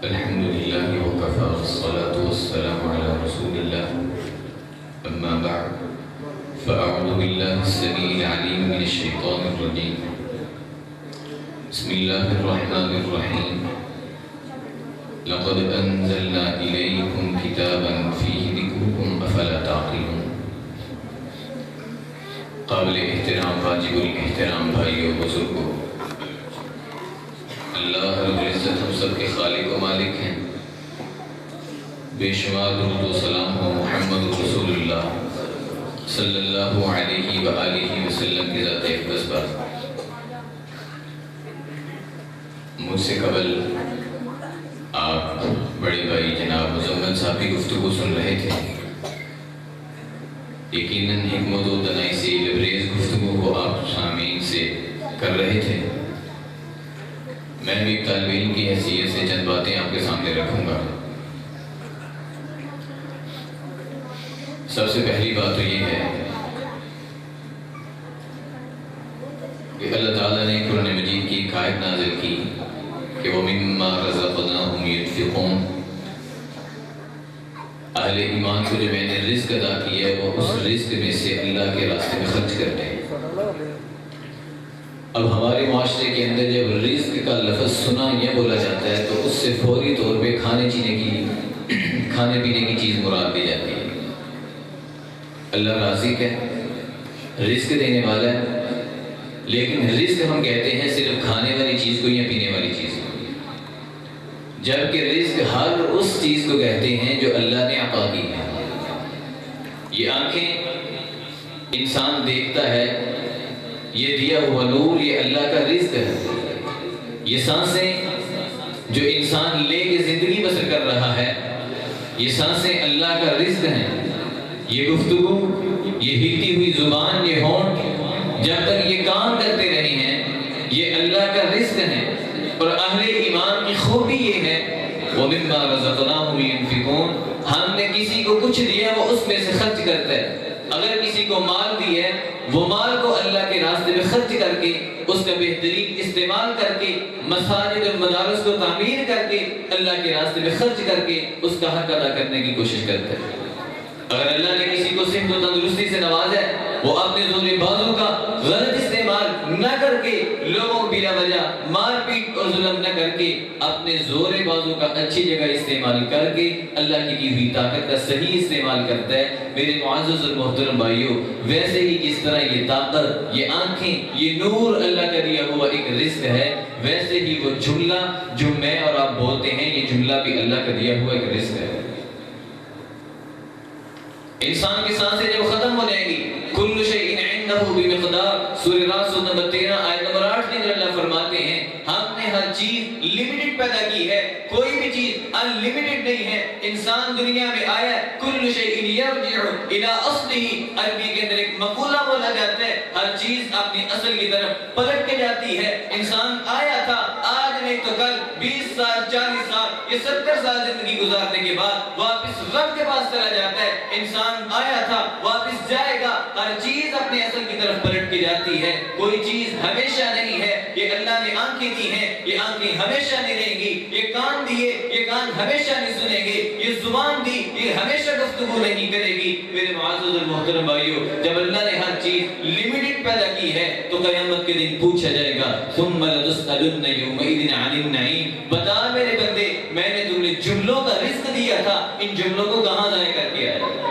الحمد لله وكفى والصلاة والسلام على رسول الله أما بعد فأعوذ بالله السميع العليم من الشيطان الرجيم بسم الله الرحمن الرحيم لقد أنزلنا إليكم كتابا فيه ذكركم أفلا تعقلون قابل احترام واجب الاحترام بھائیو بزرگوں، اللہ رب العزت ہم سب کے خالق و مالک ہیں۔ بے شمار درود و سلام ہو محمد رسول اللہ صلی اللہ علیہ وآلہ وسلم کی ذات اقدس پر۔ مجھ سے قبل آپ بڑے بھائی جناب مزمل صاحب کی گفتگو سن رہے تھے۔ یقیناً حکمت و دانائی سے لبریز گفتگو کو آپ سامعین سے کر رہے تھے۔ میں بھی ایک طالب علم کی حیثیت سے چند باتیں آپ کے سامنے رکھوں گا۔ سب سے پہلی بات تو یہ ہے کہ اللہ تعالیٰ نے قرآن مجید کی ایک آیت نازل کی کہ وَمِمَّا رَزَقْنَاهُمْ يُنْفِقُونَ، اہل ایمان کو جو میں نے رزق عطا کیا ہے وہ اس رزق میں سے اللہ کے راستے میں خرچ کرتے ہیں۔ اب ہمارے معاشرے کے اندر جب رزق کا لفظ سنا یا بولا جاتا ہے تو اس سے فوری طور پہ کھانے پینے کی چیز مراد دی جاتی ہے۔ اللہ رازق ہے، رزق دینے والا ہے، لیکن رزق ہم کہتے ہیں صرف کھانے والی چیز کو یا پینے والی چیز کو، جبکہ رزق ہر اس چیز کو کہتے ہیں جو اللہ نے عطا کی ہے۔ یہ آنکھیں انسان دیکھتا ہے، یہ دیا ہوا نور یہ اللہ کا رزق ہے۔ یہ سانسیں جو انسان لے کے زندگی بسر کر رہا ہے یہ سانسیں اللہ کا رزق ہیں۔ یہ گفتگو، یہ ہلتی ہوئی زبان، یہ ہونٹ جب تک یہ کام کرتے رہے ہیں یہ اللہ کا رزق ہے۔ اور اہل ایمان کی خوبی یہ ہے وَمِمَّا رَزَقْنَاهُمْ يُنْفِقُونَ، ہم نے کسی کو کچھ دیا وہ اس میں سے خرچ کرتا ہے۔ اگر کسی کو مال دی ہے وہ مال کو اللہ کے راستے میں خرچ کر کے اس کا بہترین استعمال کر کے مساجد اور مدارس کو تعمیر کر کے اللہ کے راستے میں خرچ کر کے اس کا حق ادا کرنے کی کوشش کرتا ہے۔ اگر اللہ نے کسی کو صحت و تندرستی سے نوازا ہے وہ اپنے زور بازو کا غلط استعمال نہ کر کے لوگوں کو بلا وجہ مار پیٹ اور ظلم نہ کر کے اپنے زور بازو کا اچھی جگہ استعمال کر کے اللہ کی ہوئی طاقت کا صحیح استعمال کرتا ہے۔ میرے معزز اور محترم بھائیوں، ویسے ہی جس طرح یہ طاقت، یہ آنکھیں، یہ نور اللہ کا دیا ہوا ایک رزق ہے، ویسے ہی وہ جملہ جو میں اور آپ بولتے ہیں یہ جملہ بھی اللہ کا دیا ہوا ایک رزق ہے۔ انسان کی سانسیں جب ختم ہو جائیں گی کل شیء عنده بمقدار، سورہ راس نمبر 13 آیت نمبر 8 کے اندر اللہ فرماتے ہیں ہم نے ہر چیز لمیٹڈ پیدا کی ہے، کوئی بھی چیز ان لمیٹڈ نہیں ہے۔ انسان دنیا میں آیا کل شیء یرجع الی اصلہ، عربی کے اندر ایک مقولہ بولا جاتا ہے ہر چیز اپنی اصل کی طرف پلٹ کے جاتی ہے۔ انسان آیا تھا آج نہیں تو کل، 20 سال 40 سال یہ 70 سال زندگی گزارنے کے بعد واپس رب کے پاس چلا جاتا ہے۔ انسان آیا تھا واپس جائے گا، ہر چیز اپنے اصل کی طرف پلٹ کے جاتی ہے، کوئی چیز ہمیشہ نہیں ہے۔ یہ اللہ نے آنکھیں دی ہیں، یہ آنکھیں ہمیشہ نہیں رہیں گی، یہ کان دیے یہ کان ہمیشہ نہیں سنیں گے، یہ زبان دی یہ ہمیشہ گفتگو نہیں کرے گی۔ میرے معزز اور محترم بھائیوں، جب اللہ نے ہر چیز لمیٹڈ پیدا کی ہے تو قیامت کے دن پوچھا جائے گا ثم لتسألن یومئذ عن النعیم، بتا میرے بندے میں نے تمہیں جملوں کا رزق دیا تھا، ان جملوں کو کہاں ضائع کر کے آیا؟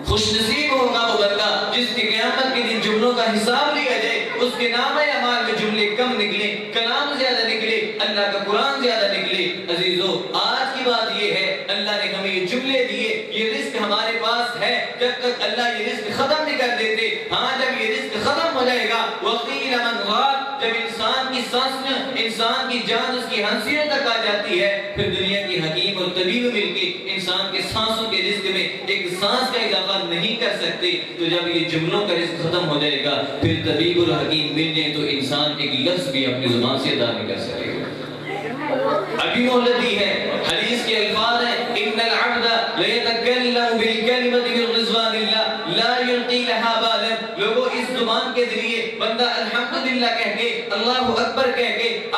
خوش نصیب ہوگا وہ بندہ جس کی قیامت کے دن جملوں کا حساب لیا جائے، اس کے نام اعمال میں جملے کم نکلے، کلام زیادہ نکلے، اللہ کا قرآن زیادہ نکلے۔ عزیزو، آج کی بات یہ ہے اللہ نے ہمیں یہ جملے دیے، یہ رزق ہمارے پاس ہے، جب تک اللہ یہ رزق ختم نہیں کر دیتے، ہاں جب یہ رزق ختم ہو جائے گا وقیل من غال، جب انسان کی سانسیں، انسان کی جان اس کی ہنسیوں تک آ جاتی ہے، پھر دنیا کی حکیم اور طبیب مل کے انسان کے سانسوں کے رزق میں ایک سانس کا اضافہ نہیں کر سکتے، تو جب یہ جملوں کا رزق ختم ہو جائے گا پھر طبیب اور حکیم مل جائے تو انسان ایک لفظ بھی اپنی زبان سے ادا نہیں کر سکے گا۔ ابھی مہلت دی ہے، حدیث کے الفاظ ہیں ان العبد لیتکلم بالکلمۃ من رضوان اللہ لا یلقی لها بالا، لوگوں اس زبان کے ذریعے بندہ الحمدللہ کہہ کے، اللہ اکبر کہہ کے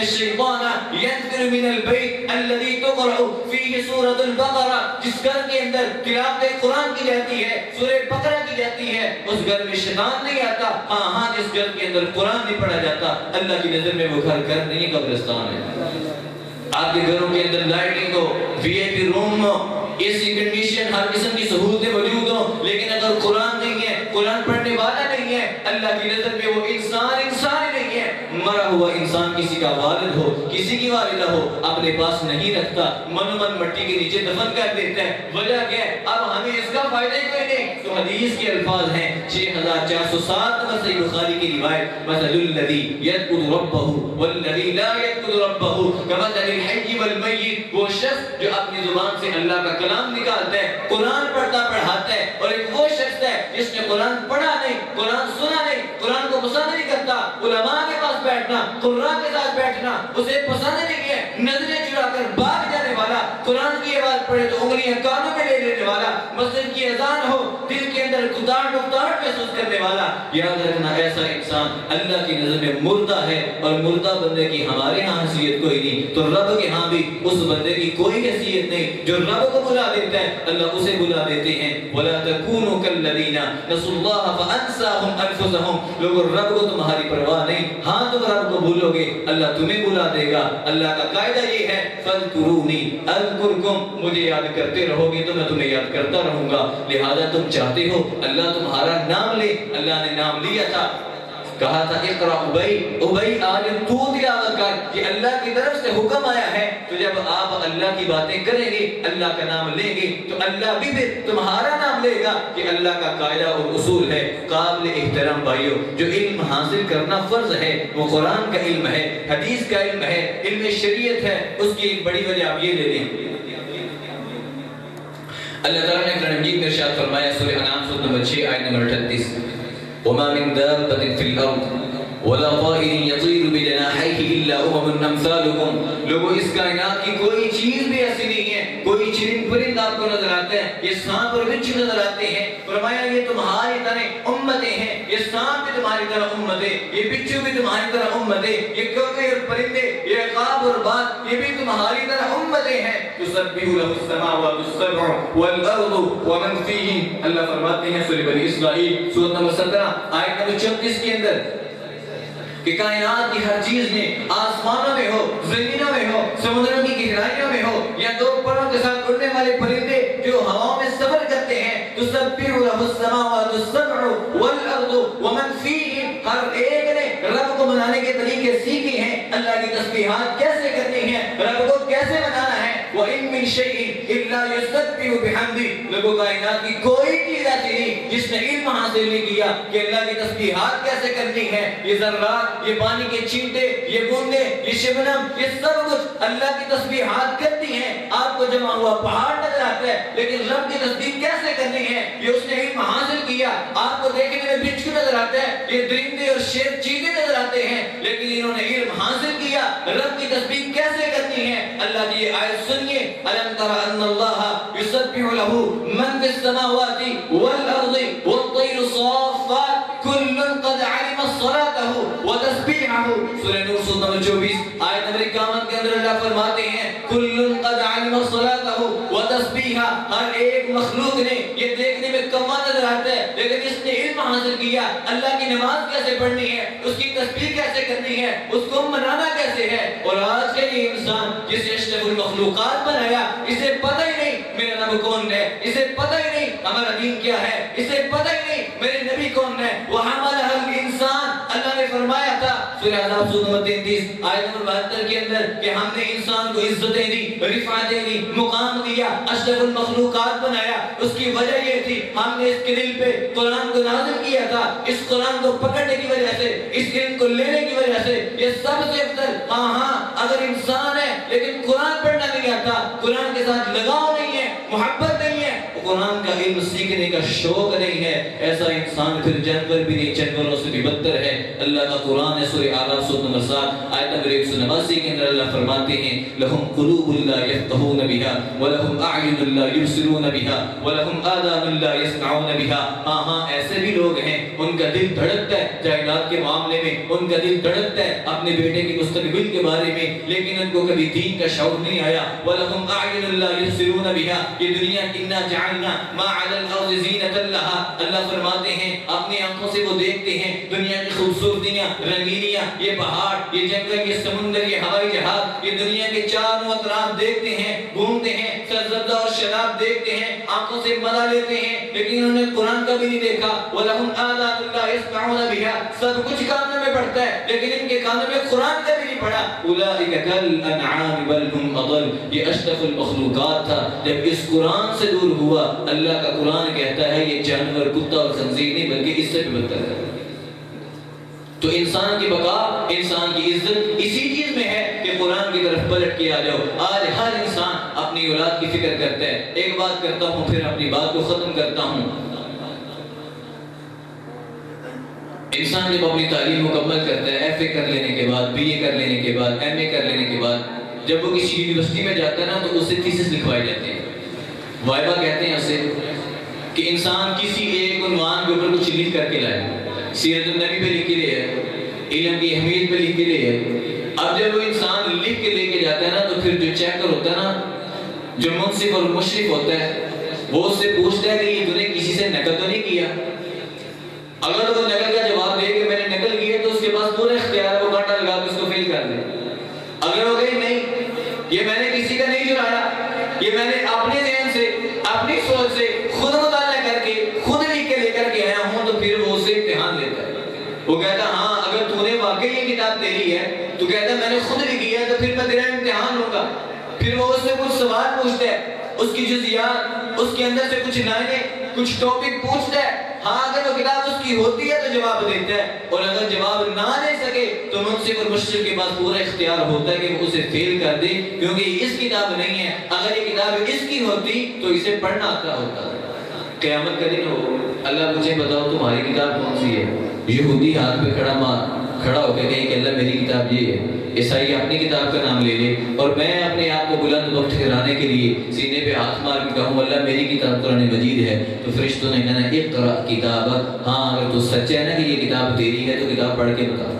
الشیطان ينفر من البيت الذي تقرأ فيه سورة البقرہ، جس گھر کے اندر تلاوت قرآن کی جاتی ہے، سورہ بقرہ کی جاتی ہے، اس گھر میں شیطان نہیں آتا۔ ہاں جس گھر کے اندر قرآن نہیں پڑھا جاتا، اللہ کی نظر میں وہ گھر نہیں، قبرستان ہے۔ آپ کے گھروں کے اندر لائٹنگ ہو، وی آئی پی روم ہو، اے سی کنڈیشن، ہر قسم کی سہولتیں موجود ہوں، لیکن اگر قرآن نہیں ہے، قرآن پڑھنے والا نہیں ہے، اللہ کی نظر میں وہ انسان ہی نہیں ہے۔ مرا ہوا انسان کسی کا والد ہو، کسی کی والدہ ہو، اپنے پاس نہیں رکھتا، من مٹی کے نیچے دفن کر دیتا ہے۔ وجہ کیا ہے؟ اب ہمیں اس کا فائدہ ہی کوئی نہیں۔ تو حدیث کے الفاظ ہیں 6407 نمبر صحیح بخاری کی روایت، مثل الذی یذکر ربہ والذی لا یذکر ربہ کمثل الحی والمیت، وہ شخص جو اپنی زبان سے اللہ کا کلام نکالتا ہے، قرآن پڑھاتا ہے، اور ایک وہ شخص ہے جس نے قرآن پڑھا نہیں، قرآن سنا نہیں، قرآن کو پسند نہیں کرتا، علماء کے پاس بیٹھنا، قرآن کے ساتھ بیٹھنا اسے پسند نہیں ہے، نظریں چرا کر بھاگ جانے والا، قرآن کی آواز پڑھے تو انگلیاں کانوں میں لے لینے والا، مسجد کی اذان ہو دل کے اندر کتاڑ محسوس کرنے والا، یاد رکھنا ایسا انسان اللہ کی نظر میں مردہ ہے، اور مردہ بندے کی ہمارے ہاں حیثیت کوئی نہیں، تو رب کے ہاں بھی اس بندے کی کوئی حیثیت نہیں۔ جو رب کو بلا دیتا ہے اللہ اسے بلا دیتے ہیں۔ وَلَا تَكُونُوا كَالَّذِينَ نَسُوا اللَّهَ فَأَنسَاهُمْ أَنفُسَهُمْ، لوگوں رب کو تمہاری پرواہ نہیں، ہاں تم رب کو بھولو گے اللہ تمہیں بلا دے گا۔ اللہ کا قاعدہ یہ ہے فَاذْكُرُونِي أَذْكُرْكُمْ، مجھے یاد کرتے رہو گے تو میں تمہیں یاد کرتا رہوں گا۔ لہذا تم چاہتے ہو اللہ تمہارا نام لے، اللہ نے نام لیا تھا، کہا تھا اقرأ ابئی آج تو تلاوت کر، یہ اللہ کی طرف سے حکم آیا ہے۔ تو جب آپ اللہ کی باتیں کریں گے، اللہ کا نام لیں گے، تو اللہ بھی پھر تمہارا نام لے گا۔ کہ اللہ کا قاعدہ اور اصول ہے۔ قابل احترام بھائیو، جو علم حاصل کرنا فرض ہے وہ قرآن کا علم ہے، حدیث کا علم ہے، علم شریعت ہے۔ اس کی ایک بڑی وجہ آپ یہ لے لیں، اللہ تعالیٰ نے قرآن مجید میں ارشاد فرمایا سورہ انعام سورہ نمبر 6 آیت نمبر 38، وَمَا مِن دَابَّةٍ فِي الْأَرْضِ وَلَا طَائِرٍ يَطِيرُ بِجَنَاحَيْهِ إِلَّا أُمَمٌ أَمْثَالُكُمْ، لوگوں اس کائنات کی کوئی چیز بھی ایسی نہیں ہے، کوئی چرند پرند آپ کو نظر آتے ہیں، یہ سانپ اور بچھو نظر آتے ہیں، فرمایا یہ تمہاری طرح امتیں ہیں، یہ سانپ بھی تمہاری طرح امتیں، یہ بچھو بھی تمہاری طرح امتیں، یہ کوکے اور پرندے، یہ عقاب اور بات، یہ بھی تمہاری طرح امتیں ہیں۔ تسبح له السماوات السبع والارض ومن فيهن، اللہ فرماتے ہیں سورہ بنی اسرائیل سورۃ نمبر 17 آیت نمبر 34 کے اندر کہ کائنات کی ہر چیز میں، آسمانوں میں ہو، زمینوں میں ہو، سمندروں کی گہرائیوں میں ہو، یا دو پروں کے ساتھ اڑنے والے پرندے جو ہواؤں میں سفر کرتے ہیں، تسبح له السماوات السبع والارض ومن فيهن، ہر ایک نے رب کو منانے کے طریقے سیکھے ہیں، اللہ کی تسبیحات کیسے کرنی ہیں، رب کو کیسے منانا ہے۔ وَإِن مِّن شَيْءٍ إِلَّا يُسَبِّحُ بِحَمْدِهِ، لوگوں کائنات کی کوئی چیز ایسی نہیں جس نے علم حاصل نہیں کیا کہ اللہ کی تسبیحات کیسے کرنی ہے۔ یہ ذرات، یہ پانی کے چھینٹے، یہ بوندے، یہ شبنم، یہ سب کچھ اللہ کی تسبیحات کرتی ہیں۔ آپ کو جمع ہوا پہاڑ نظر آتا ہے، لیکن رب کی تسبیح کیسے کرنی ہے یہ اس نے علم حاصل کیا۔ آپ کو دیکھنے میں بچھو نظر آتا ہے، یہ درندے اور شیر چیتے نظر آتے ہیں، لیکن انہوں نے علم حاصل کیا رب کی تسبیح کیسے کرنی ہے۔ اللہ کی یہ آیت سنیے، أَلَمْ تَرَ أَنَّ اللَّهَ يُسَبِّحُ لَهُ مَنْ فِي السَّمَاوَاتِ وَالْأَرْضِ وَالطَّيْرُ صَافَّاتٍ كُلٌّ قَدْ عَلِمَ صَلَاتَهُ وَتَسْبِيحَهُ، سورہ نور سورہ نمبر 24 آیت نمبر 51 کے اندر اللہ فرماتے ہیں كُلٌّ قَدْ عَلِمَ صَلَاتَهُ وَتَسْبِيحَهُ، ہر ایک مخلوق نے، یہ دیکھنے میں کما نظر آتا ہے لیکن اس نے علم حاصل کیا اللہ کی نماز کیسے پڑھنی ہے، اس کی تسبیح کیسے کرنی ہے، اس کو منانا کیسے ہے۔ اور آج کا یہ انسان جسے اشرف المخلوقات بنایا، اسے پتہ ہی نہیں میرا رب کون ہے، اسے پتہ ہی نہیں ہمارا دین کیا ہے، اسے پتہ ہی نہیں میرے نبی کون ہے۔ وَحَمَلَهَا الْإِنسَانُ، اللہ نے فرمایا تھا سورہ احزاب سورہ نمبر 33 آیت نمبر 72 کے اندر کہ ہم نے انسان کو عزتیں دی، رفعتیں دی، مقام دیا، اشرف المخلوقات بنایا۔ اس کی وجہ یہ تھی ہم نے اس کے دل پہ قرآن کو نازل کیا تھا، اس قرآن کو پکڑنے کی وجہ سے، اس علم کو لینے کی وجہ سے۔ یہ سب سے افضل، ہاں اگر انسان ہے لیکن قرآن پڑھنا نہیں آتا، قرآن کے ساتھ لگاؤ نہیں ہے، محبت نہیں ہے، قرآن کا علم سیکھنے کا شوق نہیں ہے، ایسا انسان پھر جانور بھی نہیں، جانوروں سے بھی بدتر ہے۔ اللہ کا قرآن ہے۔ سورہ اعراف سورہ نمبر 7 آیت نمبر 189 کے اندر اللہ فرماتے ہیں لہم قلوب لا یفقہون بہا ولہم اعین لا یبصرون بہا ولہم آذان لا یسمعون بہا۔ ہاں ایسے بھی لوگ ہیں ان کا دل دھڑکتا ہے جائیداد کے معاملے میں، ان کا دل دھڑکتا ہے اپنے بیٹے کے مستقبل کے بارے میں، لیکن ان کو کبھی دین کا شعور نہیں آیا۔ وَلَهُمْ أَعْيُنٌ لَا يُبْصِرُونَ بِهَا، یہ دنیا اِنَّا جَعَلْنَا مَا عَلَى الْأَرْضِ زِينَةً لَهَا، اللہ فرماتے ہیں اپنی آنکھوں سے وہ دیکھتے ہیں دنیا کی خوبصورتیاں، رنگینیاں، یہ پہاڑ، یہ جنگل، یہ سمندر، یہ ہوائی جہاز، یہ دنیا کے چاروں اطراف دیکھتے ہیں، گھومتے ہیں، سرزدہ اور شراب دیکھتے ہیں، آنکھوں سے مزہ لیتے ہیں، لیکن انہوں نے قرآن کا بھی نہیں دیکھا۔ وَلَهُمْ آذَانٌ لَا يَسْمَعُونَ بِهَا، سب کچھ کانوں میں پڑتا ہے لیکن ان کے کانوں میں قرآن کا بھی نہیں پڑا۔ اولئک کالانعام بل هم اضل، یہ اشرف المخلوقات تھا، جب اس قرآن سے دور ہوا اللہ کا قرآن کہتا ہے یہ جانور، کتا اور خنزیر نہیں بلکہ اس سے بھی بدتر ہے۔ تو انسان کی بقا، انسان کی عزت اسی چیز میں ہے کہ قرآن کی طرف پلٹ کے آ جاؤ۔ آج ہر انسان اپنی اولاد کی فکر کرتا ہے۔ ایک بات کرتا ہوں پھر اپنی بات کو ختم کرتا ہوں۔ انسان جب اپنی تعلیم مکمل کرتا ہے، ایف اے کر لینے کے بعد، بی اے کر لینے کے بعد، ایم اے کر لینے کے بعد، جب وہ کسی یونیورسٹی میں جاتا ہے نا تو اسے تھیسس لکھوائے جاتے ہیں، وائبہ کہتے ہیں اسے، کہ انسان کسی ایک عنوان کے اوپر کچھ لکھ کر کے لائے۔ سیرت النبی پہ لکھ کے لے ہے، علم کی اہمیت پہ لکھ کے لے ہے۔ اب جب وہ انسان لکھ کے لے کے جاتا ہے نا تو پھر جو چیکر ہوتا ہے نا، جو منصف اور مشرف ہوتا ہے، وہ اس سے پوچھتا ہے کہ یہ تُو نے کسی سے نقل تو نہیں کیا؟ اگر وہ نقل کا جواب دے کہ میں نے نقل کی ہے تو اس کے پاس پورا اختیار ہے وہ کانٹا لگا کے اس کو فیل کر دے۔ اگر وہ کہے نہیں یہ میں نے کسی کا نہیں چرایا، یہ میں نے اپنے ذہن سے، اپنی سوچ سے خود مطالعہ کر کے خود لکھ کے لے کر کے آیا ہوں، تو پھر وہ اسے امتحان لیتا ہے۔ وہ کہتا ہاں اگر تو نے واقعی یہ کتاب تیری ہے، تو کہتا میں نے خود لکھی ہے، تو پھر میں تیرا امتحان لوں گا۔ پھر وہ اس سے کچھ سوال پوچھتا ہے، اس کی جزیات، اس کے اندر سے کچھ لائنیں، کچھ ٹاپک پوچھتا ہے۔ ہاں اگر وہ کتاب اس کی ہوتی ہے تو جواب دیتا ہے، اور اگر جواب نہ دے سکے تو منصف اور مشرف کے پاس پورا اختیار ہوتا ہے کہ وہ اسے فیل کر دے، کیونکہ یہ اس کتاب نہیں ہے۔ اگر یہ کتاب اس کی ہوتی تو اسے پڑھنا آتا ہوتا۔ قیامت کا دن ہو، اللہ مجھے بتاؤ تمہاری کتاب کون سی ہے؟ یہودی ہاتھ پہ کھڑا ہو کے کہیں کہ اللہ میری کتاب یہ ہے، عیسائی اپنی کتاب کا نام لے لے، اور میں اپنے آپ کو بلند وقت ٹھہرانے کے لیے سینے پہ ہاتھ مار کے کہوں اللہ میری کتاب قرآن مجید ہے، تو فرشتوں نے کہنا اقرأ کتابک، ہاں اگر تو سچا ہے نا کہ یہ کتاب تیری ہے تو کتاب پڑھ کے بتا۔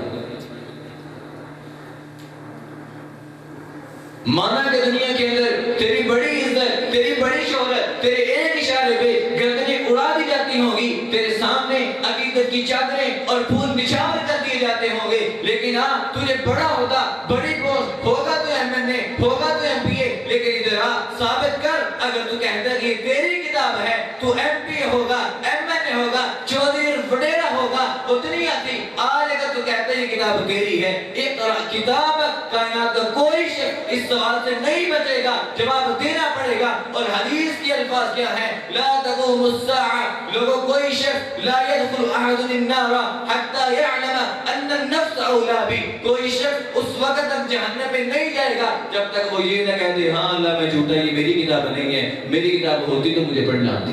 مانا کہ دنیا کے اندر تیری بڑی عزت، تیری بڑی شہرت، تیرے ایک اشارے پہ گردنیں اڑا دی جاتی ہوں گی، تیرے سامنے عقیدت کی چادریں اور پھول نچھاور کر دیے جاتے ہوں گے، لیکن ہاں تجھے بڑا ہوتا، بڑی پوسٹ ہوگا تو ایم این اے، ہوگا تو ایم پی اے، لیکن ادھر آ ثابت کر، اگر تو کہتا ہے کہ تیری کتاب ہے، تو ایم پی اے ہوگا، ایم این اے ہوگا، چودھری وڈیرا ہوگا، اتنی آتی۔ آج اگر تو کہتا ہے یہ کتاب تیری ہے، اقرأ کتابک، کائنات کا کوئی شخص اس سوال سے نہیں بچے گا، جواب دینا پڑے گا۔ اور حدیث کے الفاظ کیا ہیں؟ لا تقوم الساعة، لوگوں کوئی شخص لا يدخل احد النار حتى يعلم ان النفس اولى به، کوئی شخص اس وقت تک جہنم میں نہیں جائے گا جب تک وہ یہ نہ کہہ دے ہاں اللہ میں جھوٹا، یہ میری کتاب نہیں ہے، میری کتاب ہوتی تو مجھے پڑھنا آتی۔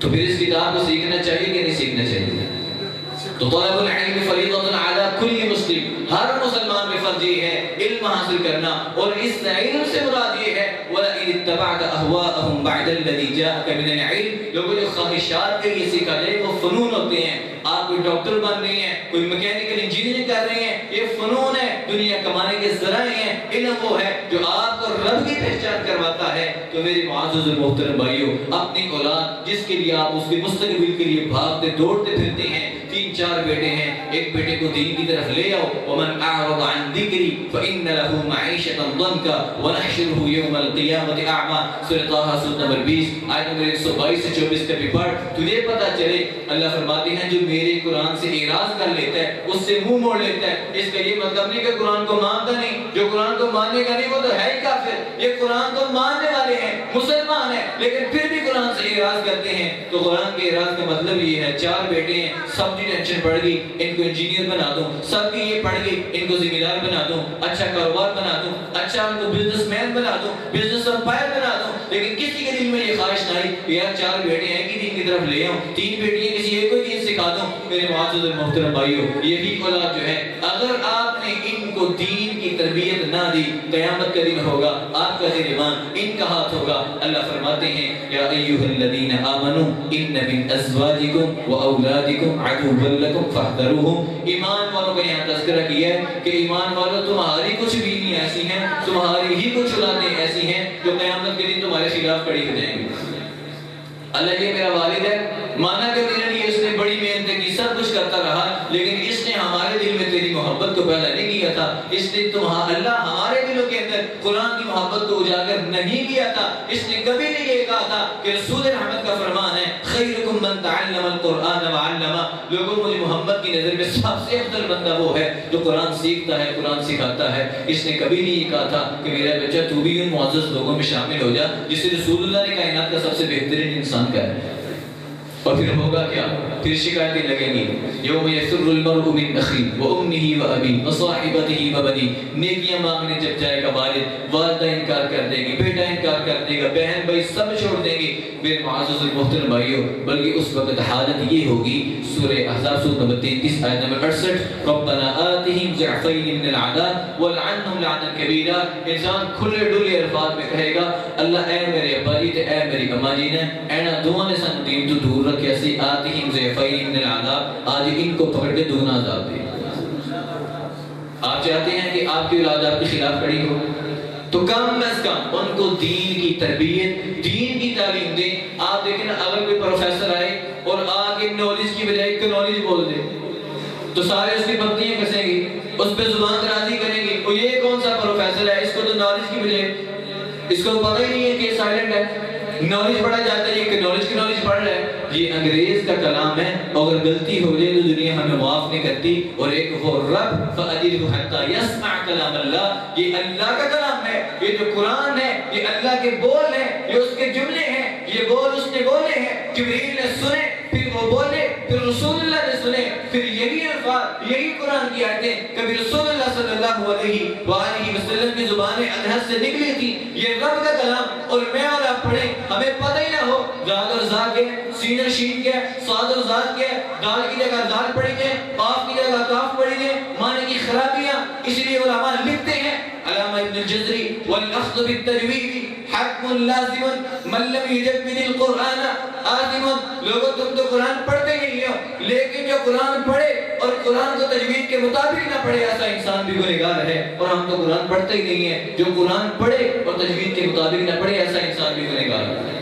تو پھر اس کتاب کو سیکھنا چاہیے کہ نہیں سیکھنا چاہیے؟ تو طلب العلم فریضۃ علی کل مسلم، ہر مسلمان پہ فرض یہ ہے علم حاصل کرنا، اور اس علم سے مراد یہ ہے وَلَئِنِ اتَّبَعْتَ أَهْوَاءَهُمْ بَعْدَ الَّذِي جَاءَكَ مِنَ الْعِلْمِ، لوگوں جو خواہشات کے لیے سیکھا جائے وہ فنون ہوتے ہیں۔ آپ کوئی ڈاکٹر بن رہے ہیں، کوئی میکینیکل انجینئرنگ کر رہے ہیں، یہ فنون ہے، دنیا کمانے کے ذرائع ہیں۔ علم وہ ہے جو آپ کو رب کی پہچان کرواتا ہے۔ تو میرے معزز اور محترم بھائیوں، اپنی اولاد جس کے لیے آپ اس کے مستقبل کے لیے بھاگتے دوڑتے پھرتے ہیں، 3-4 بیٹے ہیں، ایک بیٹے کو دین کی طرف لے آؤ۔ وَمَنْ أَعْرَضَ عَنْ ذِكْرِي فَإِنَّ لَهُ مَعِيشَةً ضَنْكًا وَنَحْشُرُهُ يَوْمَ الْقِيَامَةِ أَعْمَىٰ، سورۃ طٰہٰ سورۃ نمبر 20 آیت نمبر 122 سے 24 تک بھی پڑھ، تجھے پتہ چلے۔ اللہ فرماتے ہیں جو میرے قرآن سے اعراض کر لیتا ہے، اس سے منہ موڑ لیتا ہے، اس کا یہ مطلب نہیں کہ قرآن کو مانتا نہیں، جو قرآن کو ماننے کا نہیں وہ تو ہے ہی کافر۔ یہ قرآن کو ماننے والے ہیں، مسلمان ہیں، لیکن پھر بھی قرآن سے اعراض کرتے ہیں۔ تو قرآن کے اعراض کا مطلب یہ ہے 4 بیٹے ہیں، سب کی ٹینشن پڑ گئی، ان کو انجینئر بنا دوں، سب کی یہ پڑ گئی، ان کو ذمہ دار بنا دوں، اچھا کاروبار بنا دوں، اچھا ان کو بزنس مین بنا دوں، بزنس امپائر بنا دوں، لیکن کسی کے دل میں یہ خواہش نہ آئی کہ یار 4 بیٹے ہیں کہ دین کی طرف لے آؤں، 3 بیٹیاں کسی ایک کو دین سکھا دوں۔ میرے معزز اور محترم بھائیو، یہی اولاد جو ہے اگر آپ نے ان کو دین کی تربیت نہ دی، قیامت کا دن ہوگا آپ کا گریبان ان کا ہاتھ ہوگا۔ اللہ فرماتے ہیں یا ایھا الذین آمنوا ان من ازواجکم واولادکم عدوا لکم فاحذروہم۔ ایمان والوں کا یہاں تذکرہ کیا ہے کہ ایمان والوں تمہاری کچھ بیوی ایسی ہیں، تمہاری ہی کچھ اولادیں ایسی ہیں جو قیامت کے دن تمہارے خلاف کھڑی ہو جائیں گی۔ اللہ یہ میرا والد ہے، مانا کہ میرے لیے اس نے بڑی محنت کی، سب کچھ کرتا رہا، لیکن اس نے ہمارے دل میں تیری محبت کو پیدا نہیں کیا تھا۔ اس نے اللہ ہمارے دلوں کے اندر قرآن کی محبت کو اجاگر نہیں کیا تھا۔ اس نے کبھی نہیں یہ کہا تھا کہ رسول رحمت کا فرمان ہے خیرکم من تعلم القرآن وعلمہ، لوگوں مجھے محمد کی نظر میں سب سے افضل بندہ وہ ہے جو قرآن سیکھتا ہے، قرآن سکھاتا ہے۔ اس نے کبھی نہیں یہ کہا تھا کہ میرا بچہ تو بھی ان معزز لوگوں میں شامل ہو جا جس سے رسول اللہ نے کائنات کا سب سے بہترین انسان کا ہے۔ اور پھر ہوگا کیا؟ پھر شکایتیں لگیں گی، یوم یفر المرء من اخیہ وامہ وابیہ وصاحبتہ وبنیہ۔ نیکیاں مانگنے جب جائے گا والد، والدہ انکار کر دے گی، بیٹا انکار کر دے گا، بہن بھائی سب چھوڑ دیں گے۔ میرے معزز المحترم بھائیو، بلکہ اس وقت حالت یہ ہوگی، سورہ احزاب سورہ نمبر 33 آیت نمبر 68، ربنا آتہم ضعفین من العذاب ولعنہم لعنا کبیرا۔ انسان کھلے ڈلے الفاظ میں کہے گا اللہ اے میرے ابا جی تے اے میری اما جی نے اینا دونوں نے سن دین تو دور رکھیا سی، آتہم ضعفین من العذاب، آج ان کو پکڑ کے دگنا عذاب دے۔ آپ چاہتے ہیں کہ آپ کی اولاد آپ کے خلاف کھڑی ہو تو کم از کم ان کو دین کی تربیت، دین کی تعلیم دیں۔ آپ دیکھیں نا، اگر کوئی پروفیسر آئے اور آگے نالج کی بجائے کنالج بول دے تو سارے اس کی پتیاں کسیں گی، اس پہ زبان درازی کریں گی، اور یہ کون سا پروفیسر ہے، اس کو تو نالج کی بجائے اس کو پتہ ہی نہیں ہے کہ سائلنٹ ہے، نالج پڑھا جاتا ہے، یہ کہ نالج پڑھ رہا ہے۔ یہ انگریز کا کلام ہے، اگر غلطی ہو جائے تو دنیا ہمیں معاف نہیں کرتی۔ اور ایک وہ رب فَأَجِرْهُ حَتَّى يَسْمَعَ كَلَامَ اللَّهِ، یہ اللہ کا کلام ہے، یہ جو قرآن ہے یہ اللہ کے بول ہیں، یہ اس کے جملے ہیں، یہ بول اس نے بولے ہیں، جبریل نے سنے، پھر وہ بولے، پھر رسول اللہ نے سنے، پھر یہی الفاظ، یہی قرآن کی آیتیں کبھی رسول اللہ صلی اللہ علیہ وآلہ وسلم کی زبان اطہر سے نکلی تھی۔ یہ رب کا کلام، اور میں اور آپ پڑھیں ہمیں پتہ ہی نہ ہو زاد اور زاد کیا ہے، سین اور شین کیا ہے، صاد اور زاد کیا ہے، دال کی جگہ دال پڑھی جائے، قاف کی جگہ قاف پڑھی جائے، معنی کی خرابیاں۔ اس لیے علماء لکھتے ہیں، علامہ ابن الجزری والأخذ بالتجوید حکم لازم من لم یجود القرآن آدم۔ لوگوں تم تو قرآن پڑھتے ہی نہیں ہو، لیکن جو قرآن پڑھے اور قرآن کو تجوید کے مطابق نہ پڑھے ایسا انسان بھی گنہگار ہے۔ اور ہم تو قرآن پڑھتے ہی نہیں ہیں، جو قرآن پڑھے اور تجوید کے مطابق نہ پڑھے ایسا انسان بھی گنہگار ہے۔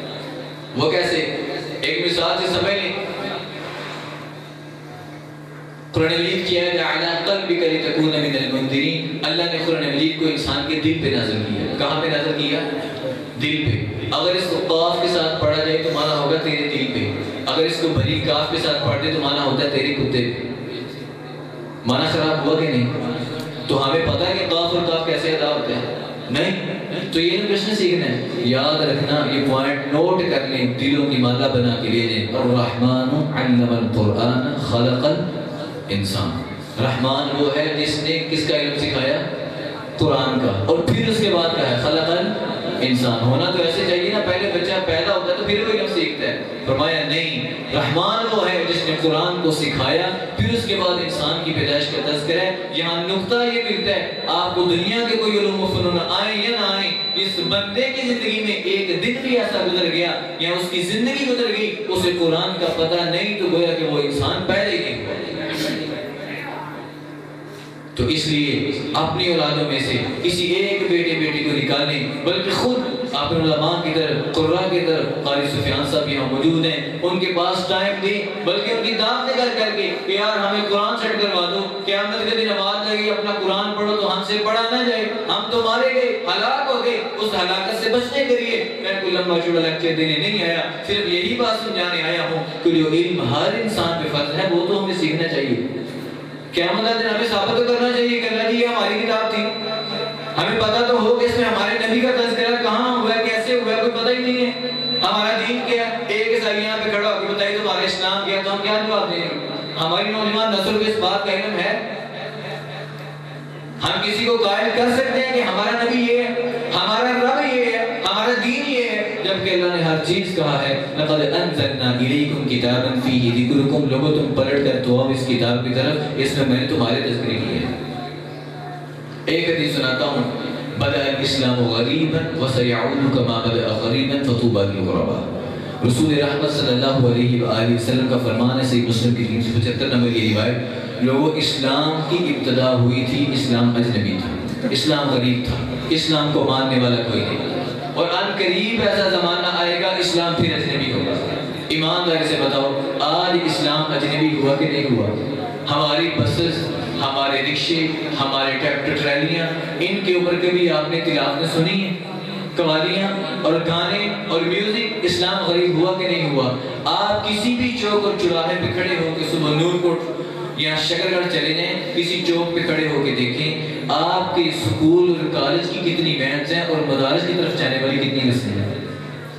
وہ کیسے؟ ایک مثال سے سمجھ لیں، قرآن مجید کیا ہے عَلَىٰ قَلْبِكَ لِتَكُونَ مِنَ الْمُنذِرِينَ۔ اللہ نے قرآن مجید کو انسان کے دل پہ نازل کیا۔ کہاں پہ نازل کیا؟ دل پہ۔ اگر اس کو قاف کے ساتھ پڑھا جائے تو معنی ہوگا تیرے دل پہ، اگر اس کو بھری کاف کے ساتھ پڑھ دے تو معنی ہوتا ہے تیرے کتے پہ۔ معنی خراب ہوا کہ نہیں؟ تو ہمیں پتہ ہے کہ قاف اور کاف کیسے ادا ہوتے ہیں؟ نہیں، تو یہ کچھ سیکھنا ہے، یاد رکھنا، یہ پوائنٹ نوٹ کر لیں، دلوں کی مالا بنا کے لے لیں۔ الرحمن علم القرآن خلق الانسان۔ رحمان وہ ہے جس نے کس کا علم سکھایا؟ قرآن کا، اور پھر اس کے بعد کہا ہے خلق الانسان۔ ہونا تو ایسے چاہیے نا، پہلے بچہ پیدا ہوتا ہے تو پھر وہ علم سیکھتا ہے، فرمایا نہیں، رحمان وہ ہے جس نے قرآن کو سکھایا، پھر اس کے بعد انسان کی پیدائش کا تذکرہ ہے۔ یہاں نقطہ یہ ملتا ہے، آپ کو دنیا کے کوئی علوم و فنون آئیں یا نہ آئیں، اس بندے کی زندگی میں ایک دن بھی ایسا گزر گیا یا اس کی زندگی گزر گئی اسے قرآن کا پتہ نہیں تو گویا کہ وہ انسان پیدا ہی نہیں ہوا۔ تو اس لیے اپنی اولادوں میں سے کسی ایک بیٹے بیٹی کو نکالیں، بلکہ خود اپنے علماء کی طرف، قراء کی طرف، قاری سفیان صاحب یہاں موجود ہیں، ان کے پاس ٹائم دیں، بلکہ ان کی دعوت کر کے کہ یار ہمیں قرآن سیٹ کروا دو، قیامت کے دن آواز لگی اپنا قرآن پڑھو تو ہم سے پڑھا نہ جائے، ہم تو مارے گئے، ہلاک ہو گئے، اس ہلاکت سے بچنے کے لیے میں کوئی لمبا چوڑا لیکچر دینے نہیں آیا، صرف یہی بات سمجھانے آیا ہوں کہ جو علم ہر انسان پہ فرض ہے وہ تو ہمیں سیکھنا چاہیے۔ قیامت کا دن ہمیں ثابت تو کرنا چاہیے کہ اللہ جی یہ ہماری کتاب تھی، ہمیں پتہ تو ہو کہ اس میں ہمارے نبی کا تذکرہ کہاں ہوا ہے، کیسے ہوا ہے، کوئی پتہ ہی نہیں ہے، ہمارا دین کیا ہے۔ ایک عیسائی یہاں پہ کھڑا ہو کے بتائیے تمہارا اسلام کیا، تو ہم کیا جواب دیں گے؟ ہماری نوجوان نسل کو اس بات کا علم ہے؟ ہم کسی کو قائل کر سکتے ہیں کہ ہمارا نبی یہ ہے، ہمارا رب یہ ہے، ہمارا دین یہ ہے؟ جبکہ اللہ نے ہر چیز کہا ہے لقد انزلنا الیکم کتابا فیہ ذکرکم، لوگوں تم پلٹ کر تو اب اس کتاب کی طرف، اس میں نے تمہارے تذکرے کیے ہیں۔ ایک حدیث سناتا ہوں، بدأ الاسلام غریبا وسيعود كما بدأ غریبا فطوبى للغرباء۔ رسول رحمت صلی اللہ علیہ وآلہ وسلم کا فرمان ہے، صحیح مسلم کی 375 نمبر کی روایت، لوگوں اسلام کی ابتدا ہوئی تھی، اسلام اجنبی تھا، اسلام غریب تھا، اسلام کو ماننے والا کوئی نہیں، اور ان قریب ایسا زمانہ آئے گا اسلام پھر اجنبی ہوگا۔ ایمانداری سے بتاؤ آج اسلام اجنبی ہوا کہ نہیں ہوا؟ ہماری بسز، ہمارے رکشے، ہمارے ٹریکٹر ٹرالیاں، ان کے اوپر کبھی آپ نے تلاوتیں سنی ہیں؟ قوالیاں اور گانے اور میوزک، اسلام غریب ہوا کہ نہیں ہوا؟ آپ کسی بھی چوک اور چوراہے پہ کھڑے ہو کے صبح نور کوٹ یا شکر گڑھ چلے جائیں، کسی چوک پہ کھڑے ہو کے دیکھیں آپ کے سکول اور کالج کی کتنی وینز ہیں اور مدارس کی طرف جانے والی کتنی بسیں ہیں،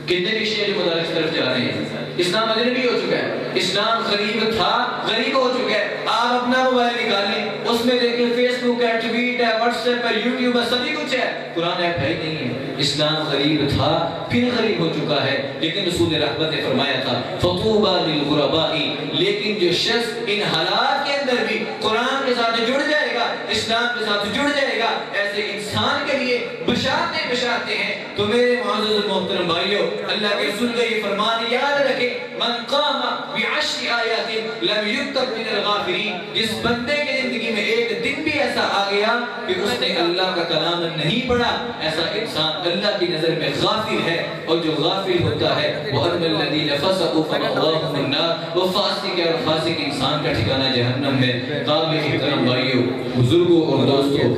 کتنے رکشے جو مدارس کی طرف جا رہے ہیں۔ اسلام اجنبی ہو چکا ہے، اسلام غریب تھا، غریب ہو چکا ہے۔ آپ اپنا موبائل نکالیں، اس میں دیکھیں فیس بک ہے، ٹویٹ ہے، واٹس ایپ ہے، یوٹیوب ہے، سبھی کچھ ہے، قرآن ایپ ہے ہی نہیں ہے۔ اسلام غریب تھا پھر غریب ہو چکا ہے، لیکن رسول رحمت نے فرمایا تھا فطوبى للغرباء، لیکن جو شخص ان حالات کے اندر بھی قرآن کے ساتھ جڑ جائے گا، اسلام کے ساتھ جڑ جائے گا، ایسے انسان کے لیے بشارتیں ہیں۔ تو میرے معزز محترم بھائیوں، اللہ کے رسول کا یہ فرمان یاد رکھیں، من قام بعشر آیات لم یکتب من الغافلین، جس بندے کی زندگی میں ایک دن بھی ایسا آ گیا کہ اس نے اللہ کا کلام نہیں پڑھا، ایسا انسان اللہ کی نظر میں غافل ہے، اور جو غافل ہوتا ہے وہ الذین فسقوا فمأواہم النار، وہ فاسق ہے اور فاسق انسان کا ٹھکانہ جہنم ہے۔ قابل احترام بھائیوں، بزرگوں اور دوستوں،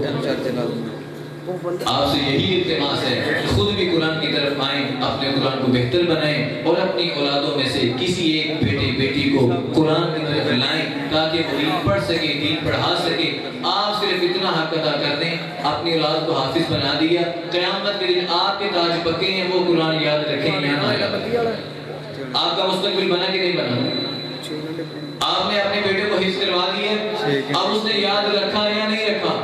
آپ سے یہی التماس ہے کہ خود بھی قرآن کی طرف آئیں، اپنے قرآن کو بہتر بنائیں اور اپنی اولادوں میں سے کسی ایک بیٹے بیٹی کو قرآن کی طرف لائیں تاکہ وہ دین پڑھ سکے، دین پڑھا سکے۔ آپ صرف اتنا حق ادا کر دیں، اپنی اولاد کو حافظ بنا دیا، قیامت کے دن آپ کے تاج پکے ہیں، وہ قرآن یاد رکھیں یا نہ یاد رکھیں۔ آپ کا مستقبل بنا کہ نہیں بنا؟ آپ نے اپنے بیٹے کو حفظ کروا دیا، اب اس نے یاد رکھا یا نہیں رکھا،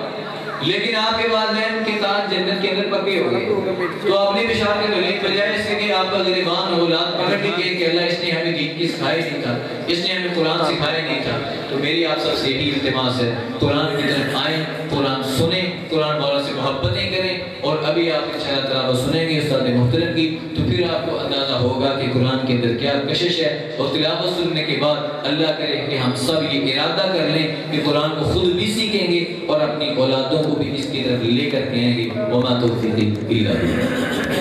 لیکن آپ کے والدین کے تاج جنت کے اندر پکے ہو گئے، تو اپنی بشارت کو نہیں، بجائے اس کے کہ آپ کا غریبان اولاد پکڑ کے کہ اللہ اس نے ہمیں دین کی سکھایا نہیں تھا، اس نے ہمیں قرآن سکھایا نہیں تھا۔ تو میری آپ سب سے یہی التماس ہے، قرآن کی طرف آئیں، قرآن سنیں، قرآن والا سے محبتیں کریں، اور ابھی آپ انشاءاللہ تعالیٰ سنیں گے استاد محترم کی، تو پھر آپ کو اندازہ ہوگا کہ قرآن کے اندر کیا کشش ہے۔ اور تلاوت سننے کے بعد اللہ کرے کہ ہم سب یہ ارادہ کر لیں کہ قرآن کو خود بھی سیکھیں گے اور اپنی اولادوں کو بھی اس کی طرف لے کر کے آئیں گے۔ وما توفیقی الا باللہ۔